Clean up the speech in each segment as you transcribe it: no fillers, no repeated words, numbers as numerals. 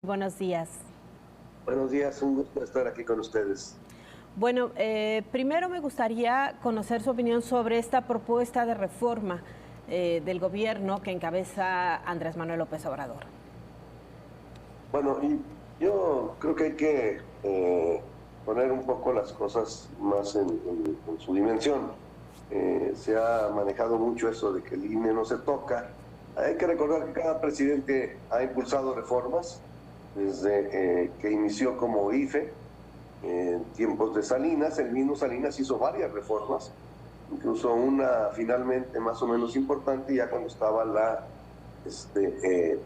Buenos días. Buenos días, un gusto estar aquí con ustedes. Bueno, primero me gustaría conocer su opinión sobre esta propuesta de reforma del gobierno que encabeza Andrés Manuel López Obrador. Bueno, y yo creo que hay que poner un poco las cosas más en su dimensión. Se ha manejado mucho eso de que el INE no se toca. Hay que recordar que cada presidente ha impulsado reformas desde que inició como IFE, en tiempos de Salinas. El mismo Salinas hizo varias reformas, incluso una finalmente más o menos importante ya cuando estaba el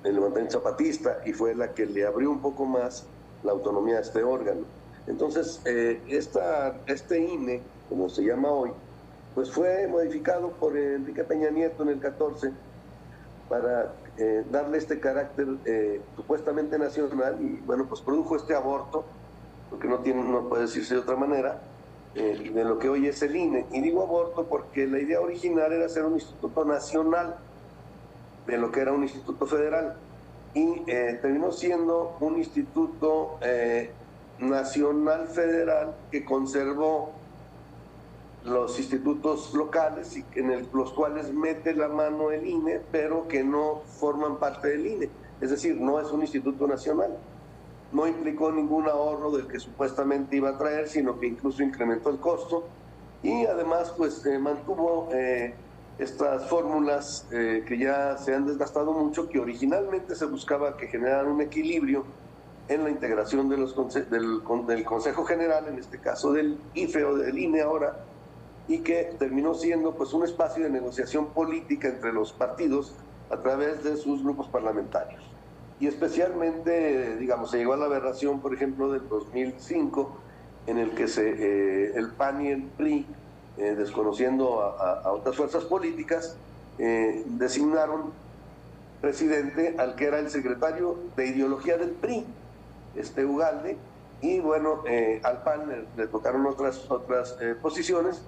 levantamiento zapatista, y fue la que le abrió un poco más la autonomía a este órgano. Entonces, este INE, como se llama hoy, pues fue modificado por Enrique Peña Nieto en el 14 para darle este carácter supuestamente nacional, y bueno, pues produjo este aborto, porque no puede decirse de otra manera, de lo que hoy es el INE. Y digo aborto porque la idea original era ser un instituto nacional de lo que era un instituto federal, y terminó siendo un instituto nacional federal que conservó los institutos locales y los cuales mete la mano el INE, pero que no forman parte del INE. Es decir, no es un instituto nacional. No implicó ningún ahorro del que supuestamente iba a traer, sino que incluso incrementó el costo, y además pues mantuvo estas fórmulas que ya se han desgastado mucho, que originalmente se buscaba que generaran un equilibrio en la integración de del Consejo General, en este caso del IFE o del INE ahora, y que terminó siendo pues un espacio de negociación política entre los partidos a través de sus grupos parlamentarios. Y especialmente, digamos, se llegó a la aberración, por ejemplo, del 2005, en el que el PAN y el PRI, desconociendo a otras fuerzas políticas, designaron presidente al que era el secretario de ideología del PRI, Ugalde, y bueno, al PAN le tocaron otras posiciones,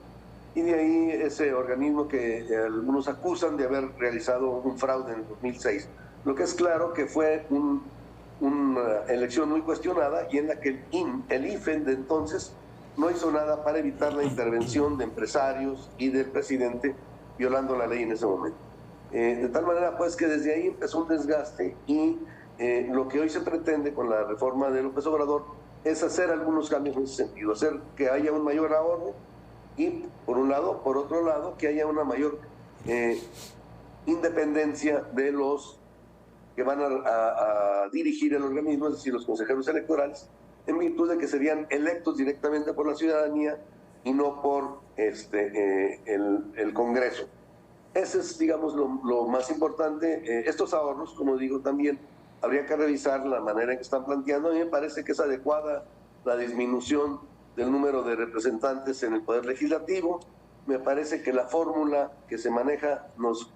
y de ahí ese organismo que algunos acusan de haber realizado un fraude en el 2006. Lo que es claro que fue una elección muy cuestionada, y en la que el IFE de entonces no hizo nada para evitar la intervención de empresarios y del presidente, violando la ley en ese momento. De tal manera pues que desde ahí empezó un desgaste, y lo que hoy se pretende con la reforma de López Obrador es hacer algunos cambios en ese sentido, hacer que haya un mayor ahorro, y por un lado, por otro lado, que haya una mayor independencia de los que van a dirigir el organismo, es decir, los consejeros electorales, en virtud de que serían electos directamente por la ciudadanía y no por el Congreso. Ese es, digamos, lo más importante. Estos ahorros, como digo, también habría que revisar la manera en que están planteando. A mí me parece que es adecuada la disminución del número de representantes en el Poder Legislativo. Me parece que la fórmula que se maneja nos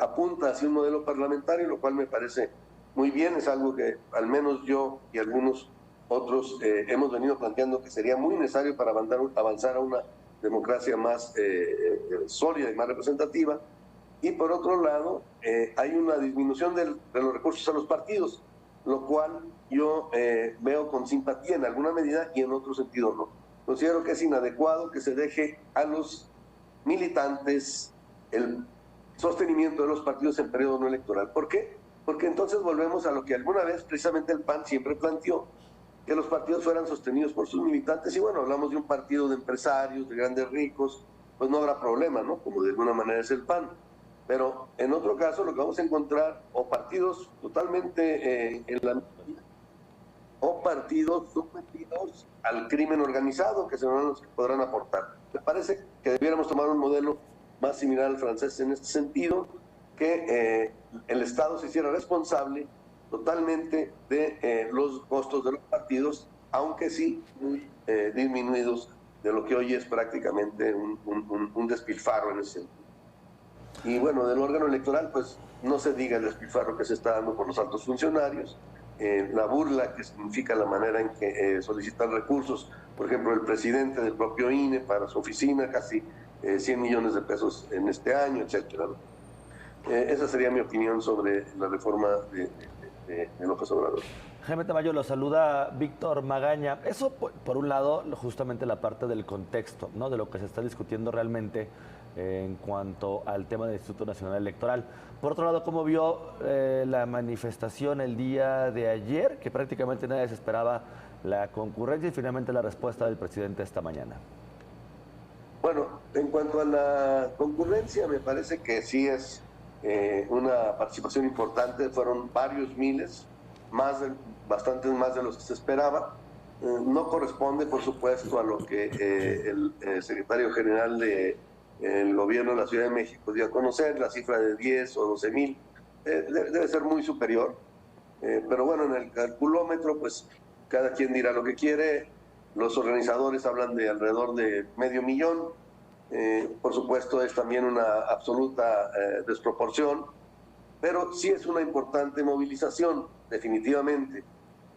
apunta hacia un modelo parlamentario, lo cual me parece muy bien. Es algo que al menos yo y algunos otros hemos venido planteando que sería muy necesario para avanzar a una democracia más sólida y más representativa. Y por otro lado, hay una disminución de los recursos a los partidos, lo cual yo veo con simpatía en alguna medida, y en otro sentido no. Considero que es inadecuado que se deje a los militantes el sostenimiento de los partidos en periodo no electoral. ¿Por qué? Porque entonces volvemos a lo que alguna vez precisamente el PAN siempre planteó, que los partidos fueran sostenidos por sus militantes. Y bueno, hablamos de un partido de empresarios, de grandes ricos, pues no habrá problema, ¿no? Como de alguna manera es el PAN. Pero en otro caso lo que vamos a encontrar, o partidos totalmente en la minoría, o partidos sometidos al crimen organizado, que serán los que podrán aportar. Me parece que debiéramos tomar un modelo más similar al francés en este sentido, que el Estado se hiciera responsable totalmente de los costos de los partidos, aunque sí muy disminuidos de lo que hoy es prácticamente un despilfarro en ese sentido. Y bueno, del órgano electoral, pues no se diga el despilfarro que se está dando por los altos funcionarios, la burla que significa la manera en que solicitan recursos, por ejemplo, el presidente del propio INE para su oficina, casi 100 millones de pesos en este año, etcétera, ¿no? Esa sería mi opinión sobre la reforma de López Obrador. Jaime Tamayo, lo saluda Víctor Magaña. Eso, por un lado, justamente la parte del contexto, ¿no? De lo que se está discutiendo realmente en cuanto al tema del Instituto Nacional Electoral. Por otro lado, ¿cómo vio la manifestación el día de ayer? Que prácticamente nadie se esperaba la concurrencia y finalmente la respuesta del presidente esta mañana. Bueno, en cuanto a la concurrencia, me parece que sí es una participación importante. Fueron varios miles, bastantes más de los que se esperaba. No corresponde, por supuesto, a lo que el secretario general del gobierno de la Ciudad de México dio a conocer, la cifra de 10 o 12 mil. Debe ser muy superior. Pero bueno, en el calculómetro, pues cada quien dirá lo que quiere. Los organizadores hablan de alrededor de 500,000. Por supuesto, es también una absoluta desproporción, pero sí es una importante movilización, definitivamente.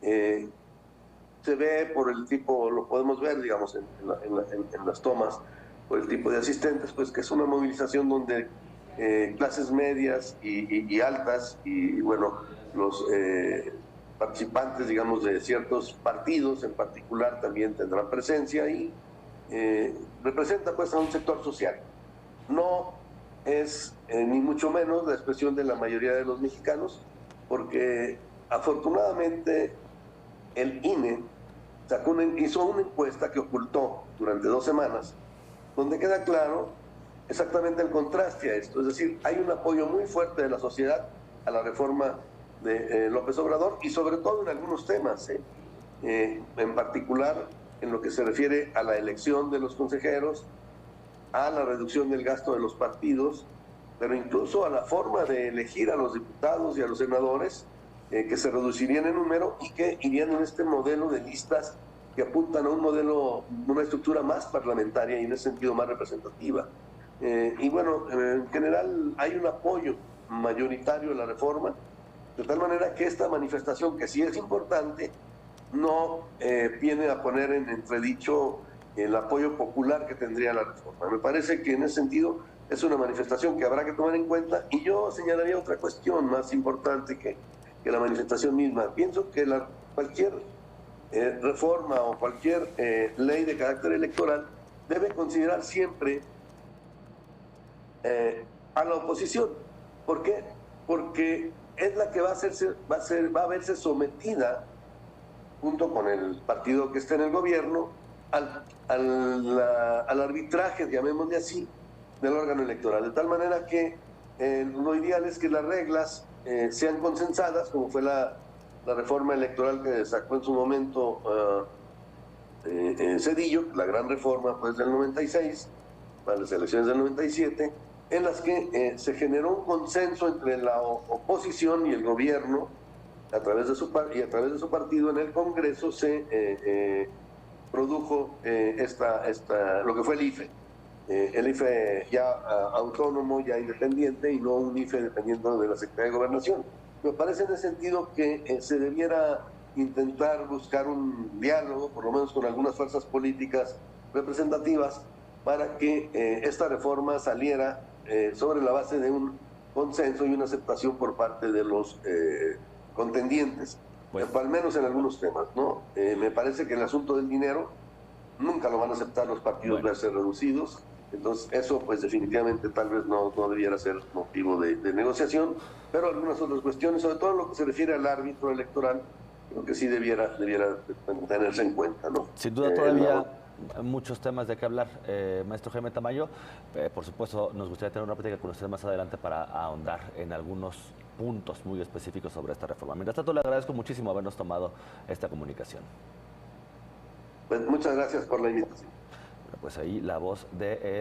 Se ve por el tipo, lo podemos ver, digamos, en las tomas, por el tipo de asistentes, pues que es una movilización donde clases medias y altas, y bueno, los participantes, digamos, de ciertos partidos en particular también tendrán presencia y representa pues a un sector social. No es ni mucho menos la expresión de la mayoría de los mexicanos, porque afortunadamente el INE hizo una encuesta que ocultó durante 2 semanas, donde queda claro exactamente el contraste a esto. Es decir, hay un apoyo muy fuerte de la sociedad a la reforma de López Obrador y sobre todo en algunos temas, en particular en lo que se refiere a la elección de los consejeros, a la reducción del gasto de los partidos, pero incluso a la forma de elegir a los diputados y a los senadores, que se reducirían en número y que irían en este modelo de listas que apuntan a un modelo, una estructura más parlamentaria y en ese sentido más representativa. Y bueno, en general hay un apoyo mayoritario a la reforma, de tal manera que esta manifestación, que sí es importante, no viene a poner en entredicho el apoyo popular que tendría la reforma. Me parece que en ese sentido es una manifestación que habrá que tomar en cuenta, y yo señalaría otra cuestión más importante que la manifestación misma. Pienso que cualquier reforma o cualquier ley de carácter electoral debe considerar siempre a la oposición. ¿Por qué? Porque es la que va a verse sometida, junto con el partido que esté en el gobierno, al arbitraje, llamémosle así, del órgano electoral. De tal manera que lo ideal es que las reglas sean consensadas, como fue la reforma electoral que sacó en su momento Zedillo, la gran reforma pues del 96, para las elecciones del 97, en las que se generó un consenso entre la oposición y el gobierno a través de su partido. En el Congreso se produjo lo que fue el IFE. El IFE ya autónomo, ya independiente, y no un IFE dependiendo de la Secretaría de Gobernación. Me parece en ese sentido que se debiera intentar buscar un diálogo, por lo menos con algunas fuerzas políticas representativas, para que esta reforma saliera sobre la base de un consenso y una aceptación por parte de los contendientes, al menos en algunos temas, ¿no? Me parece que el asunto del dinero nunca lo van a aceptar los partidos verse reducidos. Entonces eso pues definitivamente tal vez no debiera ser motivo de negociación, pero algunas otras cuestiones, sobre todo en lo que se refiere al árbitro electoral, creo que sí debiera tenerse en cuenta, ¿no? Sin duda todavía muchos temas de qué hablar, maestro Jaime Tamayo. Por supuesto, nos gustaría tener una plática con usted más adelante para ahondar en algunos puntos muy específicos sobre esta reforma. Mientras tanto, le agradezco muchísimo habernos tomado esta comunicación. Pues muchas gracias por la invitación. Bueno, pues ahí la voz de él.